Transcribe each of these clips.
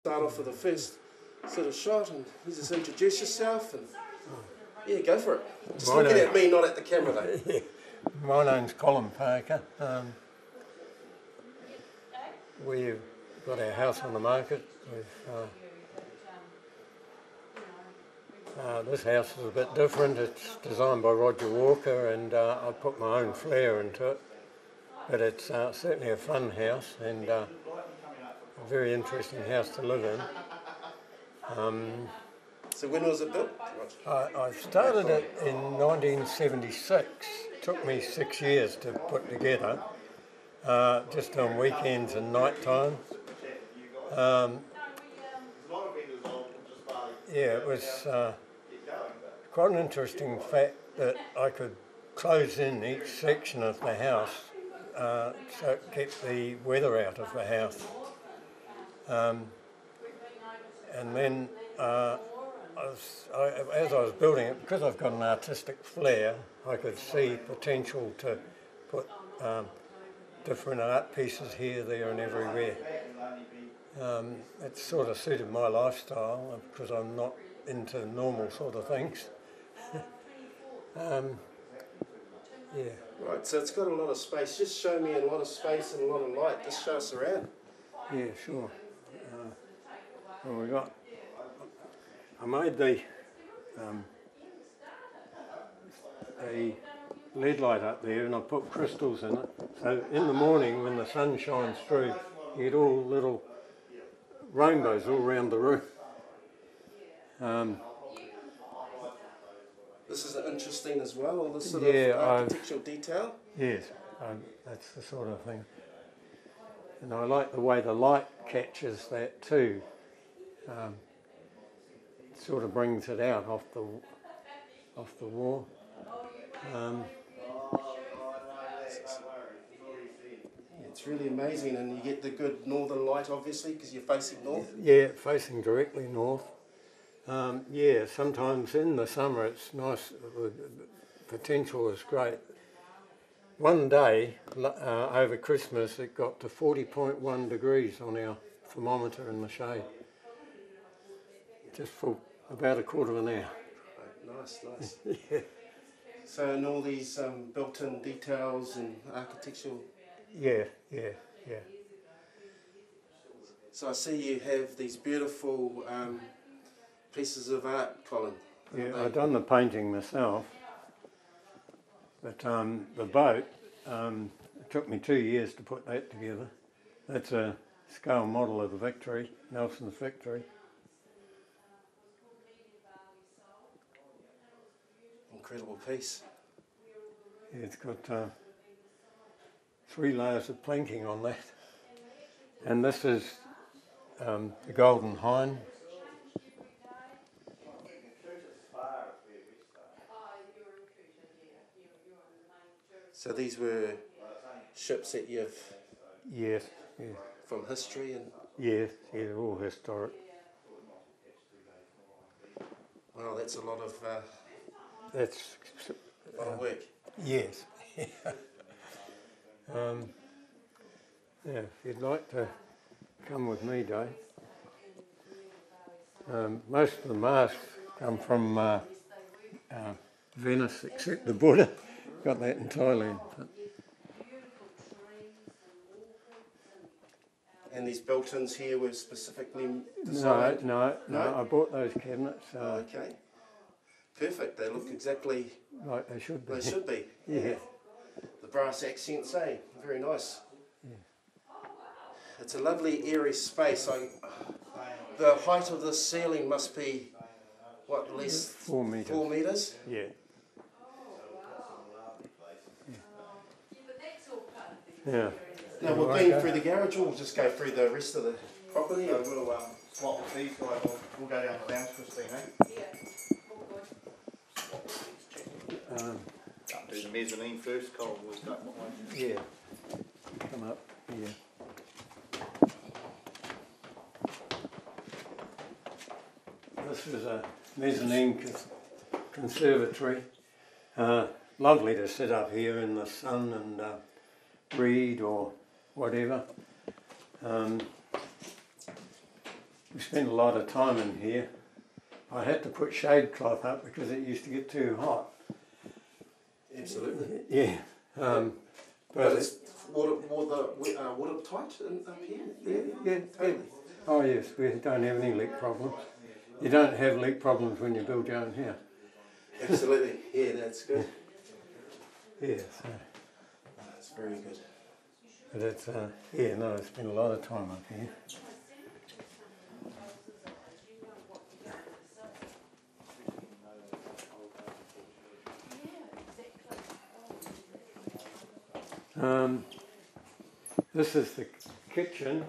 start off with the first sort of shot, and you just introduce yourself, and yeah, go for it. Just looking at me, not at the camera though. My name's Collin Parker. We've got our house on the market. This house is a bit different. It's designed by Roger Walker, and I put my own flair into it. But it's certainly a fun house and a very interesting house to live in. So when was it built? I started it in 1976. It took me 6 years to put together, just on weekends and night time. Yeah, it was quite an interesting fact that I could close in each section of the house so it kept the weather out of the house. And then as I was building it, because I've got an artistic flair, I could see potential to put different art pieces here, there and everywhere. It sort of suited my lifestyle because I'm not into normal sort of things. Yeah. Right, so it's got a lot of space. Just show me a lot of space and a lot of light. Just show us around. Yeah, sure. Well, I made the LED light up there, and I put crystals in it. So in the morning when the sun shines through, you get all little rainbows all around the room. This is interesting as well, all this sort of architectural detail? Yes, that's the sort of thing. And I like the way the light catches that too. It sort of brings it out off the wall. It's really amazing, and you get the good northern light obviously because you're facing north. Yeah, facing directly north. Yeah, sometimes in the summer it's nice, the potential is great. One day over Christmas it got to 40.1 degrees on our thermometer in the shade, just for about a quarter of an hour. Nice. Yeah. So, and all these built-in details and architectural... Yeah. So I see you have these beautiful pieces of art, Colin. Yeah, I've done the painting myself, but the boat, it took me 2 years to put that together. That's a scale model of the Victory, Nelson's Victory. Incredible piece. Yeah, it's got 3 layers of planking on that. And this is the Golden Hind. So these were ships that you've... Yes, yeah. From history and... Yes, yeah, all historic. Well, that's a lot of... That's... a lot of work. Yes. Yeah, if you'd like to come with me, Dave. Most of the masks come from Venice, except the Buddha. Got that in Thailand. And these built-ins here were specifically designed? No, I bought those cabinets. Okay. Perfect. They look exactly... like they should be. They should be. Yeah. The brass accents, eh? Very nice. Yeah. It's a lovely airy space. The height of the ceiling must be, what, at least 4 metres. 4 metres? Yeah. Yeah. Now we're going through the garage, or we'll just go through the rest of the property? So we'll swap with these guys, we'll go down the lounge, Christine, eh? Do the mezzanine first, Cole, we'll start behind you. Yeah. Come up here. This is a mezzanine conservatory. Lovely to sit up here in the sun and read or whatever. We spent a lot of time in here. I had to put shade cloth up because it used to get too hot. Absolutely. Yeah. But it's watertight up here? Yeah, Totally. Oh yes, we don't have any leak problems. You don't have leak problems when you build your own house. Absolutely. Yeah, that's good. Yeah, so. That's very good. But it's, yeah, no, I spent a lot of time up here. This is the kitchen.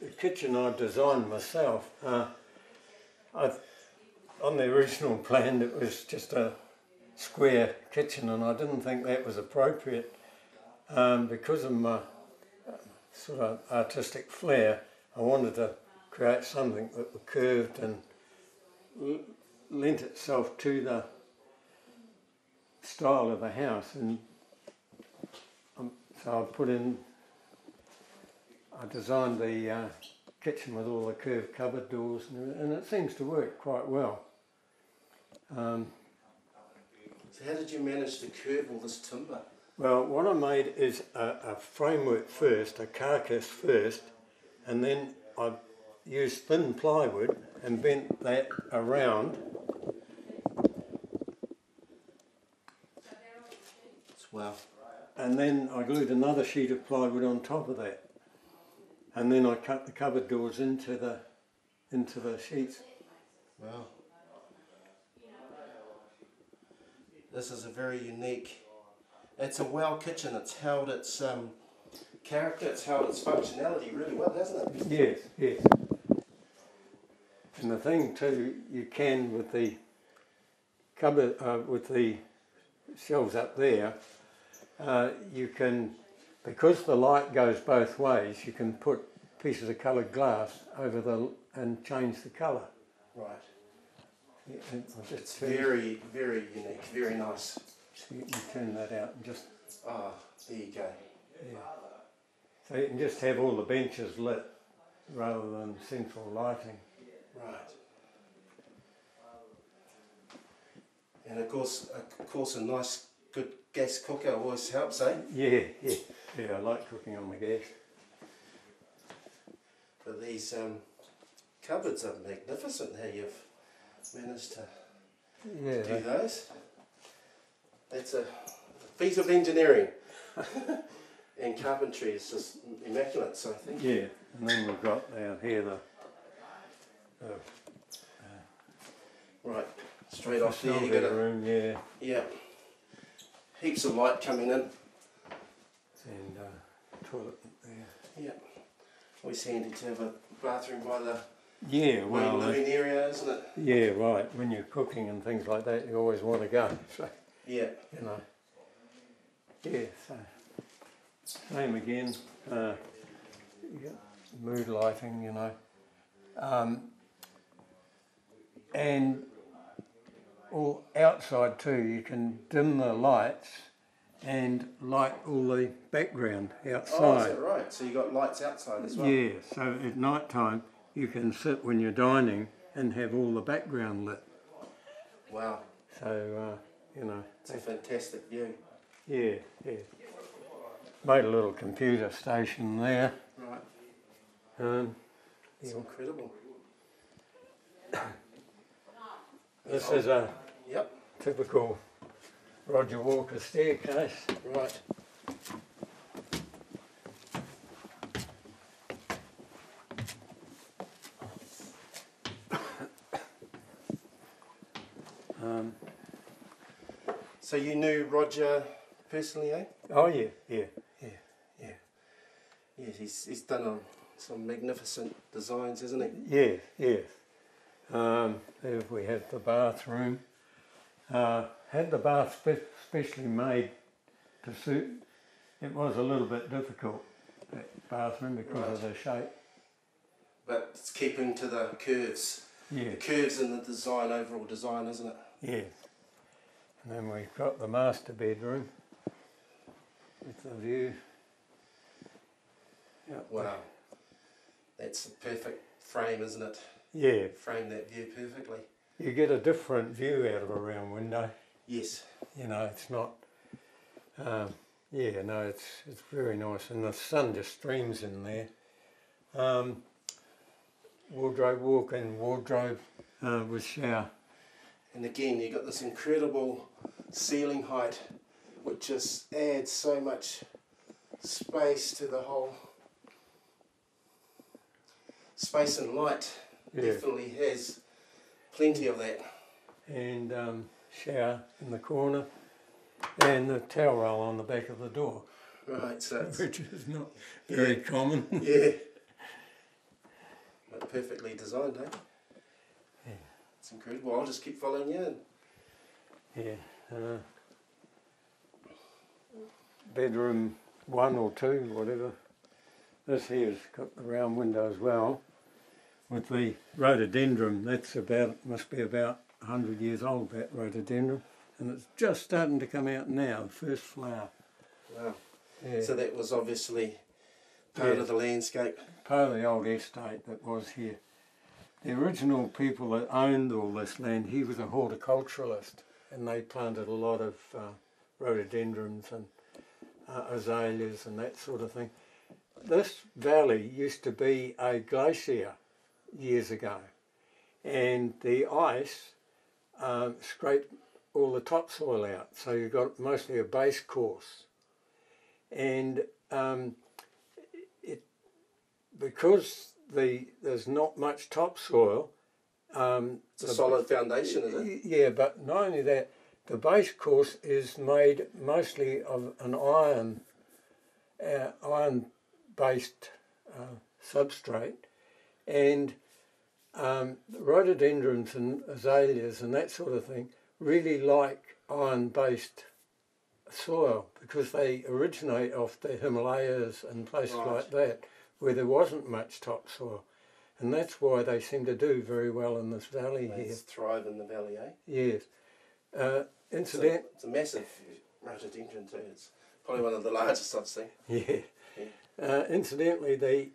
The kitchen I designed myself. On the original plan it was just a square kitchen, and I didn't think that was appropriate because of my sort of artistic flair. I wanted to create something that was curved and lent itself to the style of the house, and so I designed the kitchen with all the curved cupboard doors, and it seems to work quite well. So how did you manage to curve all this timber? Well, what I made is a framework first, a carcass first, and then I used thin plywood and bent that around. Wow. And then I glued another sheet of plywood on top of that. And then I cut the cupboard doors into the sheets. Wow. This is a very unique. It's a wow kitchen. It's held its character. It's held its functionality really well, hasn't it? Yes, yes. And the thing too, you can with the cupboard, with the shelves up there, you can, because the light goes both ways, you can put pieces of coloured glass over and change the colour. Right. Yeah, it's very, very unique, very nice. So you can turn that out and just... Ah, there you go. Yeah. So you can just have all the benches lit rather than central lighting. Right. And of course a nice, good gas cooker always helps, eh? Yeah, yeah. Yeah, I like cooking on the gas. But these cupboards are magnificent, how you've managed to do those. That's a feat of engineering. And carpentry is just immaculate, so I think. Yeah, and then we've got down here right, straight off there you got a room, yeah. Yeah. Heaps of light coming in. And toilet there. Yeah. Always handy to have a bathroom by the living area, isn't it? Yeah, right. When you're cooking and things like that, you always want to go. So, yeah. You know. Yeah, so same again. You got mood lighting, you know. And all outside too, you can dim the lights and light all the background outside. Oh, is that right? So you got lights outside as well? Yeah, so at night time you can sit when you're dining and have all the background lit. Wow. So, you know. It's a fantastic view. Yeah, yeah. Made a little computer station there. Right. It's incredible. This is a yep. typical Roger Walker staircase. Right. So you knew Roger personally, eh? Oh yeah, yeah, yeah, yeah. Yes, he's done some magnificent designs, hasn't he? Yes, yes. There we have the bathroom. Had the bath specially made to suit. It was a little bit difficult, that bathroom, because of the shape. But it's keeping to the curves. Yeah. The curves in the design, overall design, isn't it? Yeah. And then we've got the master bedroom with the view. Yep. Wow. That's the perfect frame, isn't it? Yeah. Frame that view perfectly. You get a different view out of a round window. Yes. You know, it's not. Yeah, no, it's very nice, and the sun just streams in there. Wardrobe walk-in wardrobe with shower. And again, you've got this incredible ceiling height, which just adds so much space to the whole. Space and light definitely has plenty of that. And shower in the corner, and the towel roll on the back of the door. Right, so it's, which is not very common. Yeah. But perfectly designed, eh? Yeah. It's incredible. I'll just keep following you in. Yeah. Bedroom 1 or 2, whatever. This here's got the round window as well. With the rhododendron, that's must be about 100 years old, that rhododendron. And it's just starting to come out now, the first flower. Wow. Yeah. So that was obviously part of the landscape. Part of the old estate that was here. The original people that owned all this land, he was a horticulturalist, and they planted a lot of rhododendrons and azaleas and that sort of thing. This valley used to be a glacier years ago, and the ice scraped all the topsoil out, so you got mostly a base course. And because there's not much topsoil, it's a solid foundation, is it? Yeah, but not only that, the base course is made mostly of an iron-based substrate, and rhododendrons and azaleas and that sort of thing really like iron-based soil because they originate off the Himalayas and places like that where there wasn't much topsoil, and that's why they seem to do very well in this valley here. They thrive in the valley, eh? Yes. It's a massive rhododendron too. It's probably one of the largest I've seen. Yeah. Incidentally, the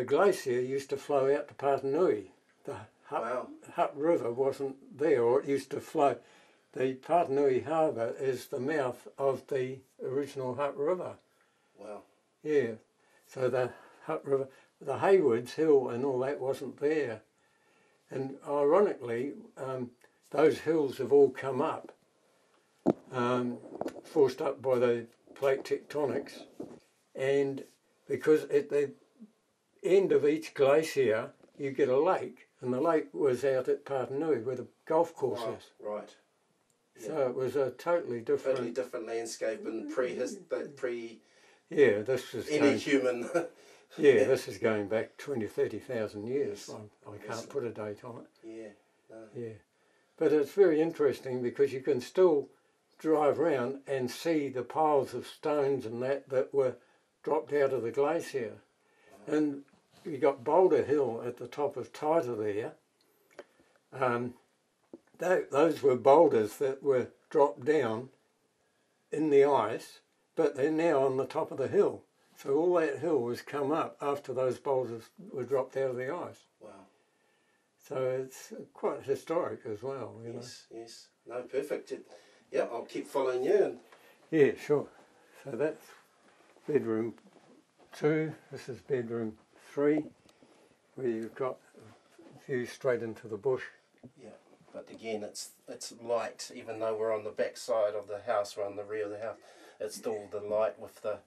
glacier used to flow out to Patanui. The Hutt River wasn't there, or it used to flow. The Patanui Harbour is the mouth of the original Hutt River. Wow. Yeah. So the Hutt River, the Haywoods Hill and all that wasn't there. And ironically, those hills have all come up, forced up by the plate tectonics, and because at the end of each glacier you get a lake, and the lake was out at Patanui where the golf course is. Right. Yeah. So it was a totally different landscape and yeah, this is human. Yeah, this is going back 20, 30,000 years. Yes. I can't put a date on it. Yeah. No. Yeah. But it's very interesting because you can still drive around and see the piles of stones and that were dropped out of the glacier. Wow. And you got Boulder Hill at the top of Taita there. Those were boulders that were dropped down in the ice, but they're now on the top of the hill. So all that hill was come up after those boulders were dropped out of the ice. Wow. So it's quite historic as well. You know? Yes. No, perfect. Yeah, I'll keep following you. Yeah, sure. So that's bedroom 2. This is bedroom 3, where you've got a view straight into the bush. Yeah, but again, it's light, even though we're on the back side of the house, we're on the rear of the house. It's still the light with the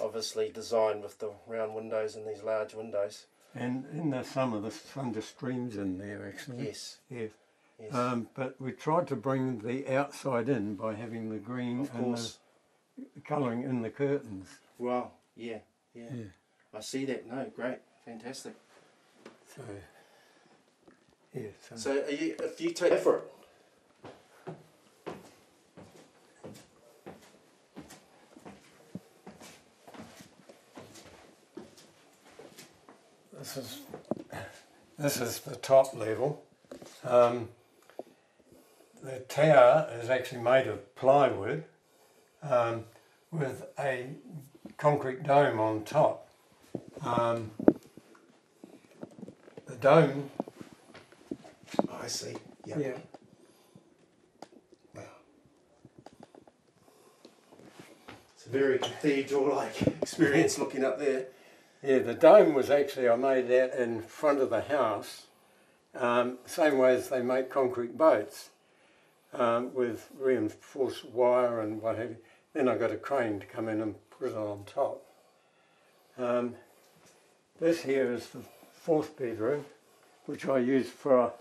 obviously designed with the round windows and these large windows. And in the summer, the sun just streams in there, actually. Yes. Yes. But we tried to bring the outside in by having the green and the colouring in the curtains. Wow. Yeah. I see that. No, great, fantastic. So, yeah. So, if you take for it. This is the top level. The tower is actually made of plywood with a concrete dome on top. dome. Oh, I see. Yep. Yeah. Wow. It's a very cathedral-like experience looking up there. Yeah, the dome was actually, I made that in front of the house, same way as they make concrete boats, with reinforced wire and what have you. Then I got a crane to come in and put it on top. This here is the 4th bedroom, which I use for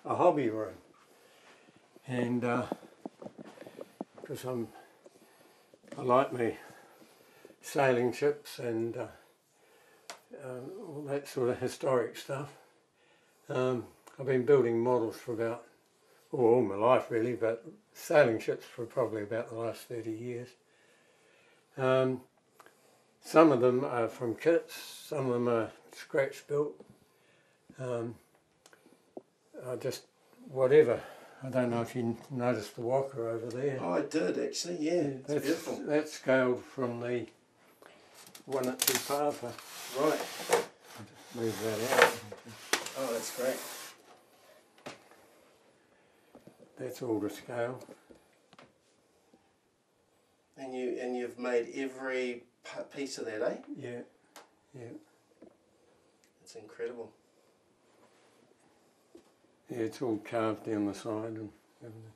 a hobby room. And because I like me sailing ships and all that sort of historic stuff. I've been building models for about, all my life really, but sailing ships for probably about the last 30 years. Some of them are from kits, some of them are scratch built. I just, whatever. I don't know if you noticed the walker over there. Oh, I did actually, yeah. It's beautiful. That's scaled from the one at Tupapa. Right. I'll just move that out. Oh, that's great. That's all to scale. And you've made every piece of that, eh? Yeah, yeah. It's incredible. Yeah, it's all carved down the side and everything.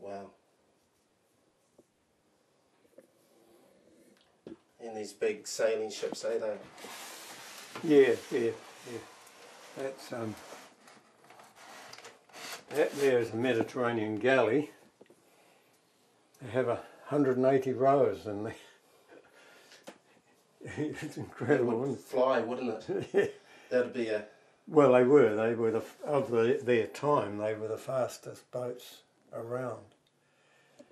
Wow. And these big sailing ships, eh? Yeah. That's that there is a Mediterranean galley. They have 180 rowers in there. It's incredible. It would fly, wouldn't it? That'd be a... Well, they were of their time. They were the fastest boats around.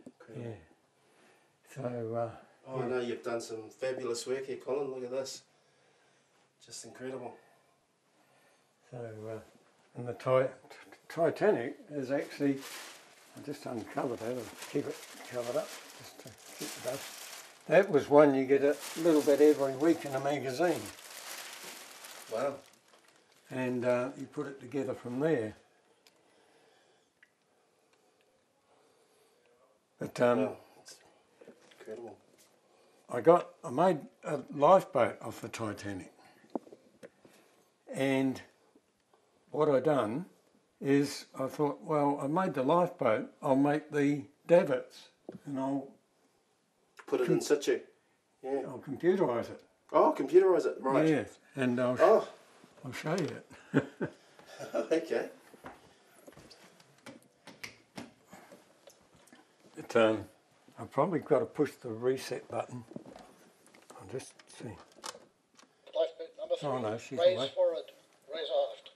Incredible. Yeah. So. Oh, I know you've done some fabulous work here, Colin. Look at this. Just incredible. So, and the Titanic is actually, I just uncovered it, I'll keep it covered up just to keep the dust. That was one you get a little bit every week in a magazine. Wow. And you put it together from there. But Wow. It's incredible. I made a lifeboat off the Titanic. And what I done is I thought, well, I made the lifeboat, I'll make the davits and I'll Put it in situ. Yeah. I'll computerise it. Oh, computerise it, right. Yeah, and I'll show you it. Okay. But I've probably got to push the reset button. I'll just see. Lifeboat number 3. Oh no, she's raise away. forward, raise aft.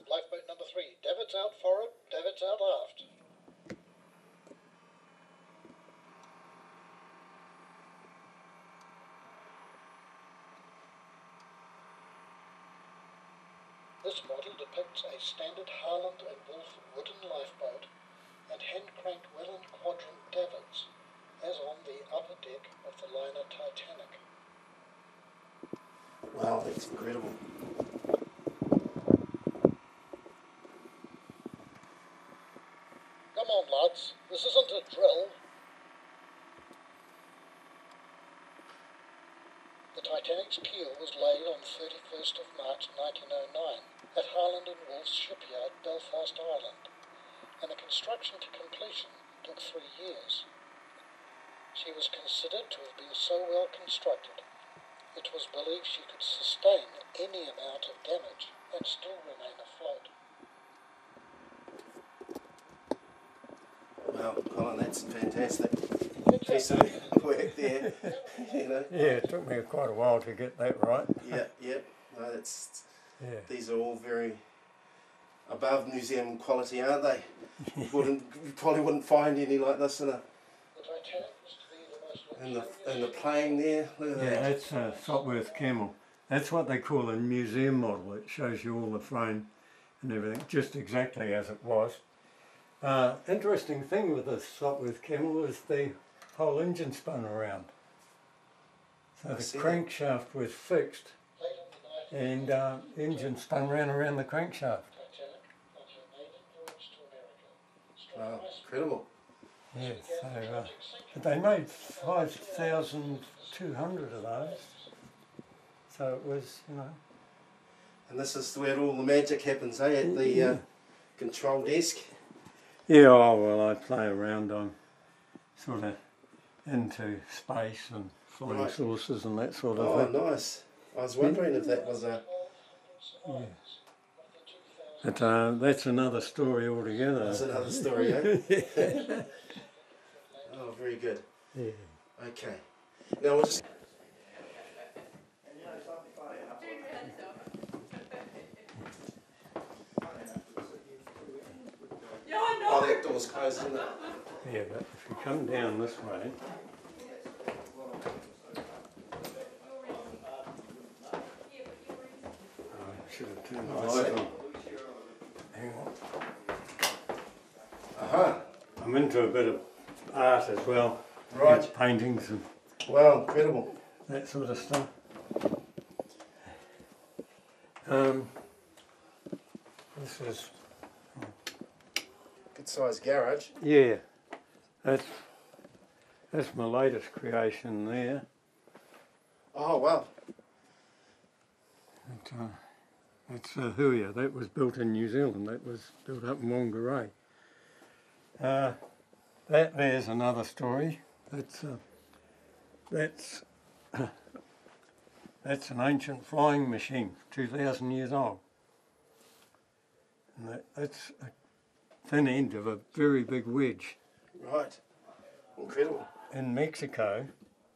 Lifeboat number 3. Davits out forward, davits out aft. This model depicts a standard Harland and Wolff wooden lifeboat and hand-cranked Welland quadrant davits, as on the upper deck of the liner Titanic. Wow, that's incredible. Come on, lads, this isn't a drill. The Titanic's keel was laid on 31st of March 1909 at Harland and Wolff's shipyard, Belfast, Ireland, and the construction to completion took 3 years. She was considered to have been so well constructed, it was believed she could sustain any amount of damage and still remain afloat. Wow, Colin, that's fantastic. Piece of work there, you know. Yeah, it took me quite a while to get that right. Yeah. No, that's. Yeah. These are all very above museum quality, aren't they? You probably wouldn't find any like this in a. The Titanic was to be the most In the plane there. Look at Yeah, that. that's Sopwith Camel. That's what they call a museum model. It shows you all the frame and everything, just exactly as it was. Interesting thing with this Sopwith Camel is the whole engine spun around. So the crankshaft was fixed and the engine spun around the crankshaft. Wow, incredible. Yeah, so but they made 5,200 of those. So it was, you know. And this is where all the magic happens, eh? At the control desk. Yeah, oh well, I play around. I'm sort of into space and flying saucers and that sort of thing. Oh, nice. I was wondering if that was a... Yeah. But that's another story altogether. That's another story, eh? Oh, very good. Yeah. Okay. Now we'll just... Oh, that door's closed, isn't it? Yeah, but if you come down this way... I should have turned the light on. Hang on. Uh-huh. I'm into a bit of art as well. Right. Paintings and Wow, incredible. that sort of stuff. This is... Good sized garage. Yeah, that's my latest creation there. Oh, wow. That's a Huia. That was built in New Zealand. That was built up in Whangarei. That there's another story. That's an ancient flying machine, 2,000 years old. And that's a thin end of a very big wedge. Right. Incredible. In Mexico,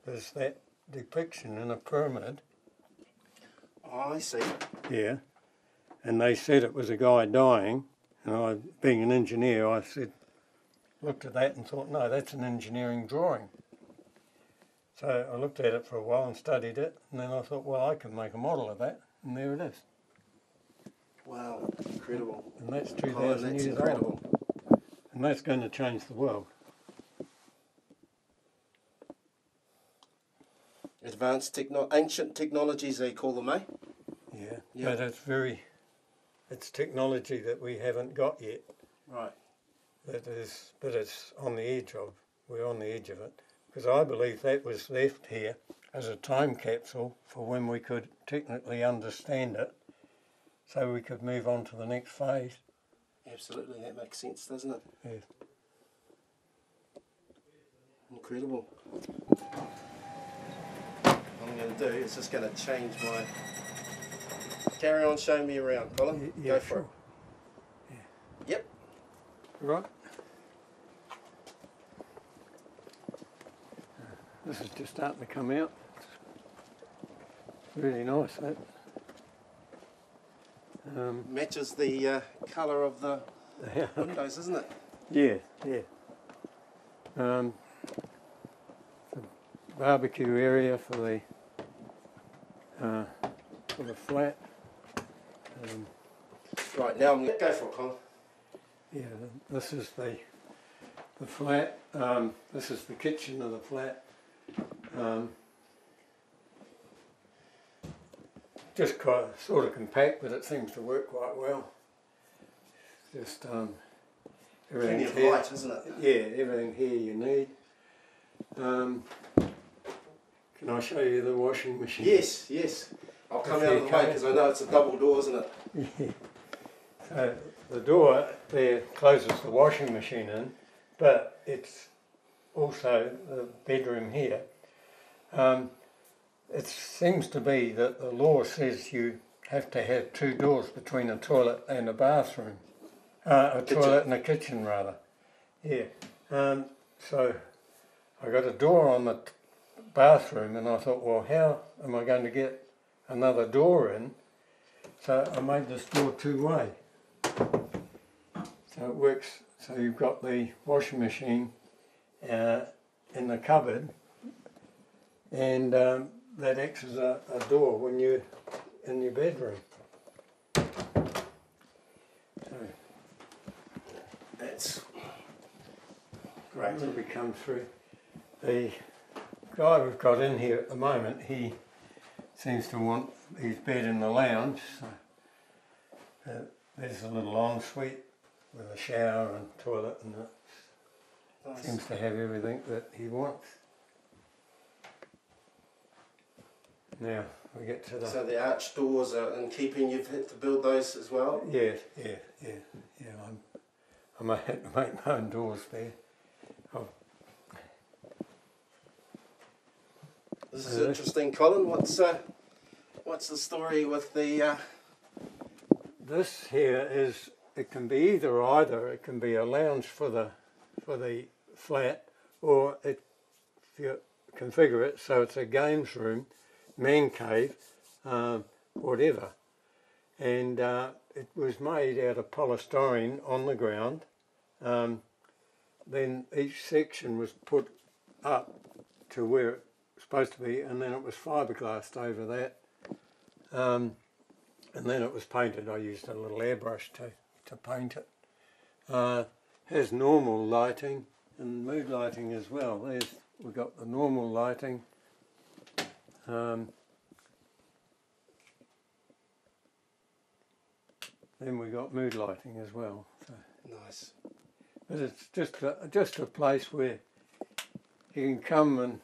there's that depiction in a pyramid. Oh, I see. Yeah. And they said it was a guy dying. And I, being an engineer, I looked at that and thought, no, that's an engineering drawing. So I looked at it for a while and studied it, and then I thought, well, I can make a model of that, and there it is. Wow, incredible. And that's Oh, 2,000 that's years incredible. old. And that's going to change the world. Advanced ancient technologies, they call them, eh? Yeah. Yep. But it's technology that we haven't got yet. Right. But it's on the edge of, we're on the edge of it. Because I believe that was left here as a time capsule for when we could technically understand it, so we could move on to the next phase. Absolutely, that makes sense, doesn't it? Yes. Incredible. What I'm going to do is just going to change my... Carry on showing me around, Colin. Yeah, Go for sure. it. Yep. Right. This is just starting to come out. It's really nice, that. Matches the colour of the windows, isn't it? Yeah, yeah. The barbecue area for the flat. Right, now I'm going to go for it, Colin. Yeah, this is the flat. This is the kitchen of the flat. Just quite sort of compact, but it seems to work quite well. Just everything Plenty of light, isn't it? Yeah, everything here you need. Can I show you the washing machine? Yes, yes. I'll come out of the way because I know it's a double door, isn't it? Yeah. So the door there closes the washing machine in, but it's also the bedroom here. It seems to be that the law says you have to have 2 doors between a toilet and a bathroom. Toilet and a kitchen, rather. Yeah. So I got a door on the bathroom, and I thought, well, how am I going to get another door in? So I made this door 2-way. So it works. So you've got the washing machine in the cupboard, and that acts as a door when you're in your bedroom. So That's Great. It'll be come through. The guy we've got in here at the moment, he seems to want his bed in the lounge. So, there's a little ensuite with a shower and toilet, and it Nice. seems to have everything that he wants. Now we get to the... So the arch doors are in keeping, you've had to build those as well? Yeah. I might have to make my own doors there. This is interesting, Colin. What's the story with the... This here is, it can be either. It can be a lounge for the flat, or if you configure it so it's a games room, man cave, whatever. And it was made out of polystyrene on the ground. Then each section was put up to where it's supposed to be, and then it was fiberglassed over that. And then it was painted. I used a little airbrush to paint it. Has normal lighting and mood lighting as well. We've got the normal lighting. Then we got mood lighting as well. So. Nice. But it's just a place where you can come and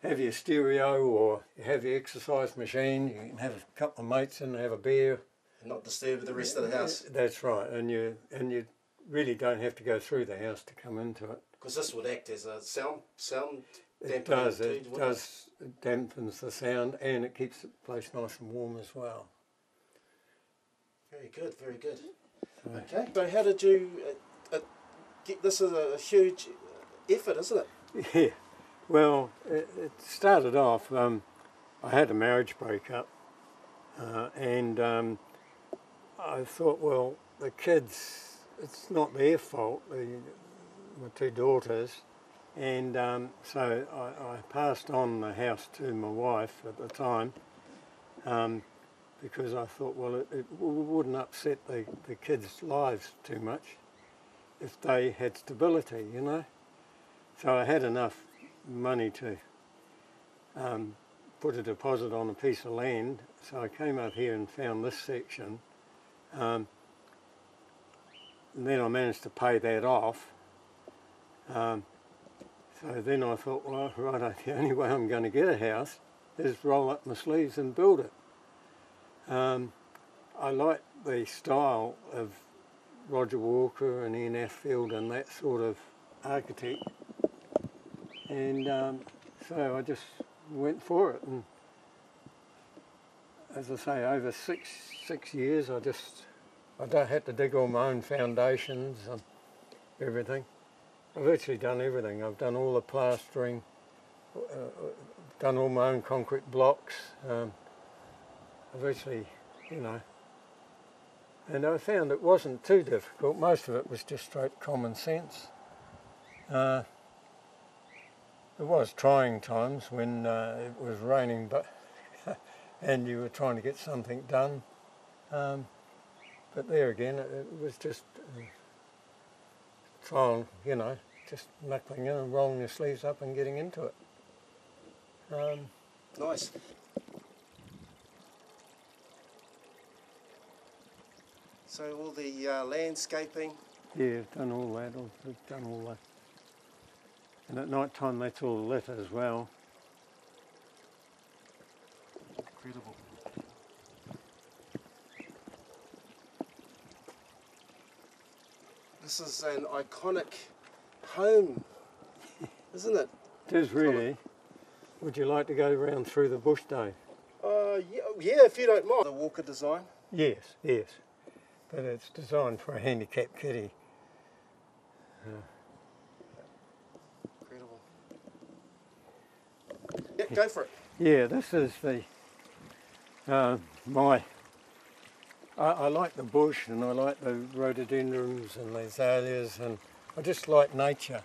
have your stereo, or you have your exercise machine. You can have a couple of mates in and have a beer. And not disturb the rest of the house. That's right, and you really don't have to go through the house to come into it. Because this would act as a sound It dampener does. too, It wouldn't does. It dampens the sound, and it keeps the place nice and warm as well. Very good, very good. Okay. So how did you get this? Is a huge effort, isn't it? Yeah. Well, it started off. I had a marriage breakup, and I thought, well, the kids, it's not their fault. My two daughters, and so I passed on the house to my wife at the time, because I thought, well, it wouldn't upset the kids' lives too much if they had stability, you know. So I had enough money to put a deposit on a piece of land, so I came up here and found this section, and then I managed to pay that off. So then I thought, well, right, the only way I'm going to get a house is roll up my sleeves and build it. I like the style of Roger Walker and Ian Affield and that sort of architect, and so I just went for it. And as I say, over six years, I don't have to dig all my own foundations and everything. I've actually done everything. I've done all the plastering, done all my own concrete blocks. I've actually, you know, and I found it wasn't too difficult. Most of it was just straight common sense. There was trying times when it was raining, but and you were trying to get something done. But there again, it was just trying, you know, just knuckling in and rolling your sleeves up and getting into it. Nice. So all the landscaping. Yeah, I've done all that. I've done all that. And at night time, that's all lit as well. Incredible. This is an iconic home, isn't it? It is really. Would you like to go round through the bush, Dave? Yeah, if you don't mind. The Walker design. Yes. But it's designed for a handicapped kiddie. Incredible. Yeah, go for it. Yeah, this is the I like the bush, and I like the rhododendrons and the azaleas, and I just like nature.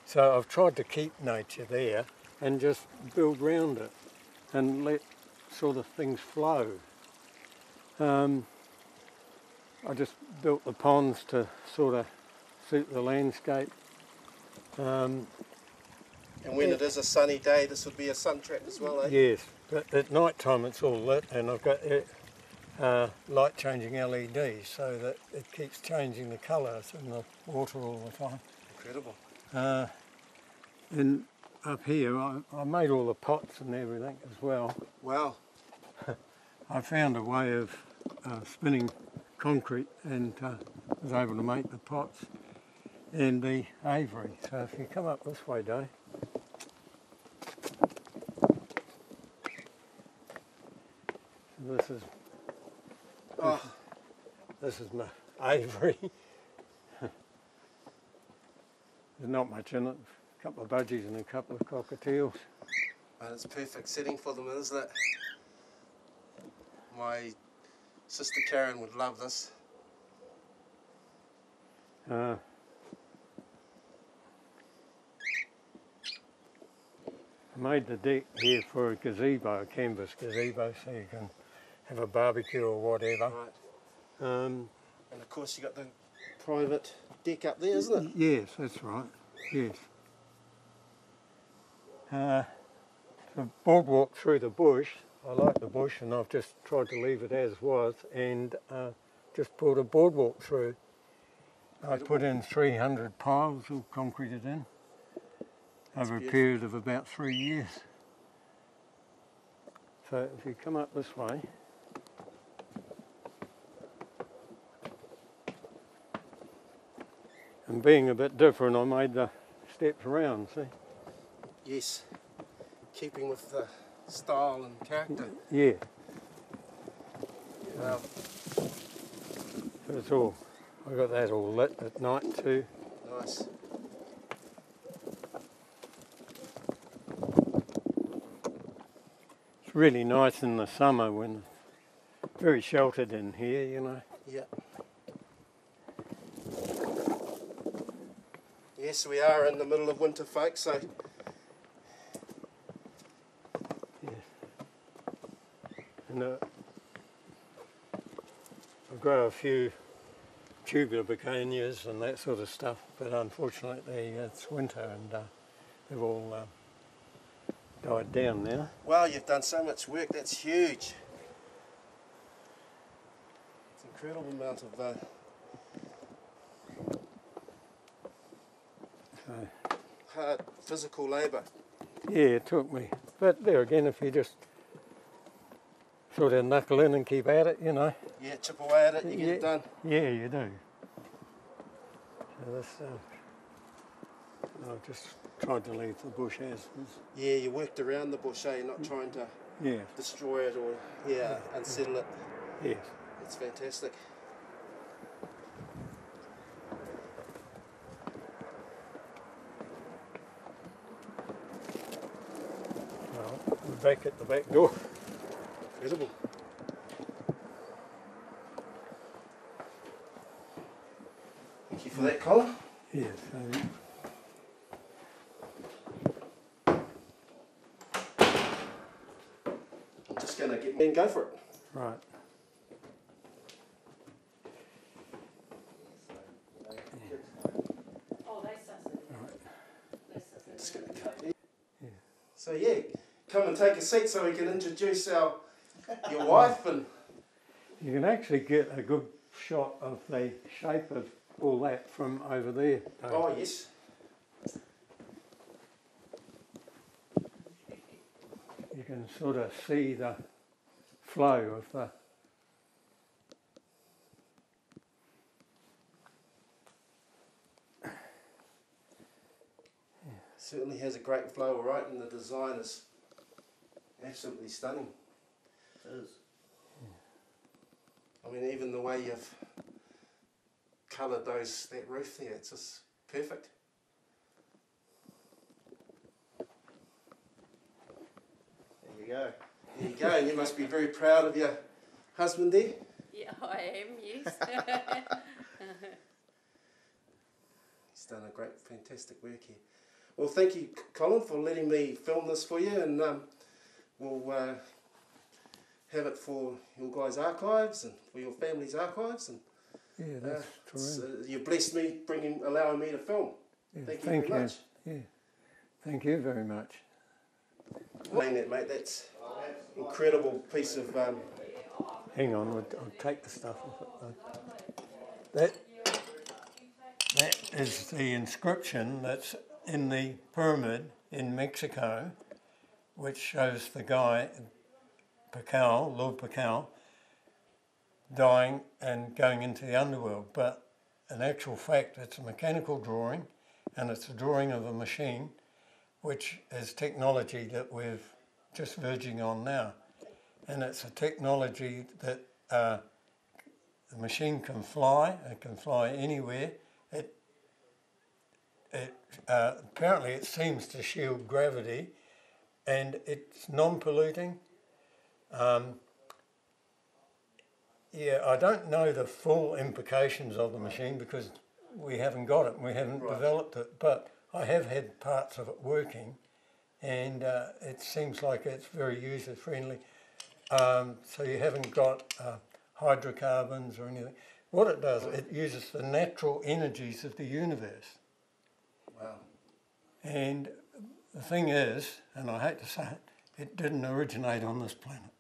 So I've tried to keep nature there and just build round it and let sort of things flow. I just built the ponds to sort of suit the landscape, Um, And when it is a sunny day, this would be a sun trap as well, eh? yes, but at night time it's all lit, and I've got light changing LEDs so that it keeps changing the colours in the water all the time. Incredible. And up here I made all the pots and everything as well. Wow. I found a way of spinning concrete and was able to make the pots and the aviary. So if you come up this way, Dave. This is my aviary. There's not much in it. A couple of budgies and a couple of cockatiels. And it's perfect setting for them, isn't it? My sister Karen would love this. I made the deck here for a gazebo, a canvas gazebo, so you can have a barbecue or whatever. Right. Um, And of course you got the private deck up there, isn't it? yes, that's right. Yes. The boardwalk through the bush. I like the bush, and I've just tried to leave it as was, and just put a boardwalk through. I put in 300 piles, all concreted in, over a period of about 3 years. So if you come up this way, and being a bit different, I made the steps around, see? Yes. Keeping with the style and character. Yeah. Wow. So it's all, I got that all lit at night too. Nice. It's really nice in the summer when it's very sheltered in here, you know. Yeah. Yes, we are in the middle of winter, folks, so And I've got a few tubular begonias and that sort of stuff, but unfortunately it's winter and they've all died down now. wow, you've done so much work. That's huge. It's an incredible amount of hard physical labour. Yeah, it took me. But there again, if you just sort of knuckle in and keep at it, you know. Yeah, chip away at it, you get it done. Yeah, you do. So this, I've just tried to leave the bush as is. Yeah, you worked around the bush, eh? You're not trying to destroy it or unsettle it. Yes. It's fantastic. Well, we're back at the back door. Incredible. Thank you for that, Colin. Yes. I'm just going to get me and go for it. Right. Just going to cut there. So yeah, come and take a seat so we can introduce your wife. And You can actually get a good shot of the shape of all that from over there. oh yes. You can sort of see the flow of the Certainly has a great flow, all right, and the design is absolutely stunning. It is. I mean, even the way you've coloured that roof there, it's just perfect. There you go. There you go, and you must be very proud of your husband there. Yeah, I am, yes. He's done a great, fantastic work here. Well, thank you, Colin, for letting me film this for you, and we'll have it for your guys' archives and for your family's archives. And yeah, that's true. you blessed me allowing me to film. Yeah, Thank you very much. Yeah. Thank you very much. Saying that, mate, that's incredible piece of. Hang on, I'll take the stuff off it though. That is the inscription that's in the pyramid in Mexico, which shows the guy, Lord Pakal, dying and going into the underworld. But in actual fact, it's a mechanical drawing, and it's a drawing of a machine, which is technology that we're just verging on now. And it's a technology that the machine can fly. It can fly anywhere. Apparently it seems to shield gravity, and it's non-polluting. Yeah, I don't know the full implications of the machine because we haven't got it and we haven't developed it, but I have had parts of it working, and it seems like it's very user-friendly. So you haven't got hydrocarbons or anything. What it does, it uses the natural energies of the universe. Wow. And the thing is, and I hate to say it, it didn't originate on this planet.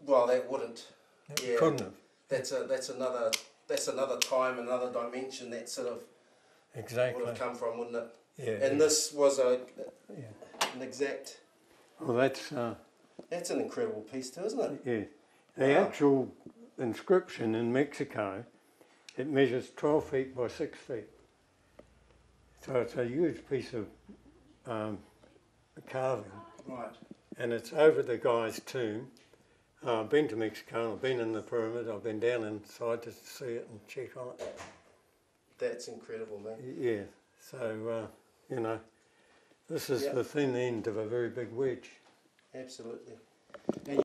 Well, that wouldn't. It couldn't have. That's another time, another dimension that sort of Exactly. would have come from, wouldn't it? Yeah. And this was an exact. Well, that's an incredible piece too, isn't it? yeah. The actual inscription in Mexico, it measures 12 feet by 6 feet. So it's a huge piece of carving. Right. And it's over the guy's tomb. I've been to Mexico, I've been in the pyramid, I've been down inside to see it and check on it. That's incredible, man. Yeah, so, you know, this is the thin end of a very big wedge. Absolutely.